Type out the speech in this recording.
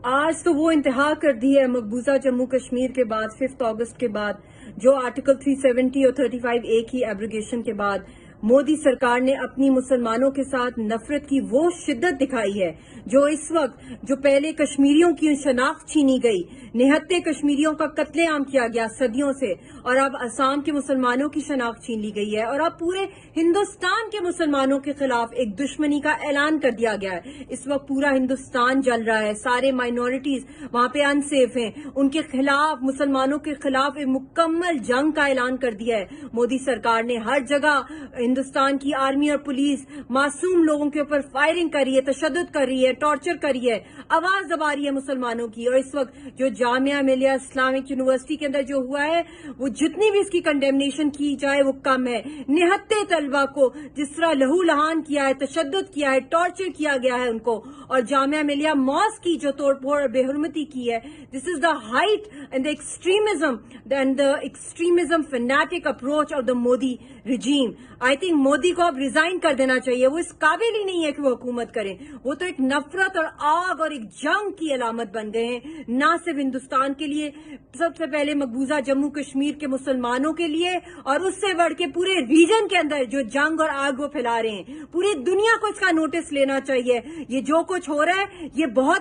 آج تو وہ انتہا کر دی ہے مقبوضہ جموں کشمیر کے بعد 5 اگست کے بعد جو آرٹیکل 370 اور 35A کی ایبروگیشن کے بعد مودی سرکار نے اپنی مسلمانوں کے ساتھ نفرت کی وہ شدت دکھائی ہے جو اس وقت جو پہلے کشمیریوں کی شناخت چھینی گئی، نہتے کشمیریوں کا قتل عام کیا گیا صدیوں سے، اور اب آسام کے مسلمانوں کی شناخت چھین لی گئی ہے، اور اب پورے ہندوستان کے مسلمانوں کے خلاف ایک دشمنی کا اعلان کر دیا گیا ہے۔ اس وقت پورا ہندوستان جل رہا ہے، سارے مائنورٹیز وہاں پہ انسیف ہیں، ان کے خلاف مسلمانوں کے خلاف ایک مکمل جنگ کا اعلان کر دیا ہے مودی سرکار نے۔ ہر جگہ ہندوستان کی آرمی اور پولیس معصوم لوگوں کے اوپر فائرنگ کر رہی ہے، تشدد کر رہی ہے، ٹارچر کر رہی ہے، آواز دبا رہی ہے مسلمانوں کی۔ اور اس وقت جو جامعہ ملیہ اسلامک یونیورسٹی کے اندر جو ہوا ہے وہ جتنی بھی اس کی کنڈیمنیشن کی جائے وہ کم ہے۔ نہتے طلبہ کو جس طرح لہو لہان کیا ہے، تشدد کیا ہے، ٹارچر کیا گیا ہے ان کو، اور جامعہ ملیہ ماسک کی جو توڑ پھوڑ اور بے حرمتی کی ہے، this is the height and the extremism fanatic approach of the Modi regime. I think Modi کو اب ریزائن کر دینا چاہیے، وہ اس قابل ہی نہیں ہے کہ وہ حکومت کریں۔ وہ تو ایک نفرت اور آگ اور ایک جنگ کی علامت بن گئے ہیں، نہ صرف ہندوستان کے لیے، سب سے پہلے مقبوضہ جموں کشمیر کے مسلمانوں کے لیے، اور اس سے بڑھ کے پورے ریجن کے اندر جو جنگ اور آگ وہ پھیلا رہے ہیں۔ پوری دنیا کو اس کا نوٹس لینا چاہیے۔ یہ جو کچھ ہو رہا ہے یہ بہت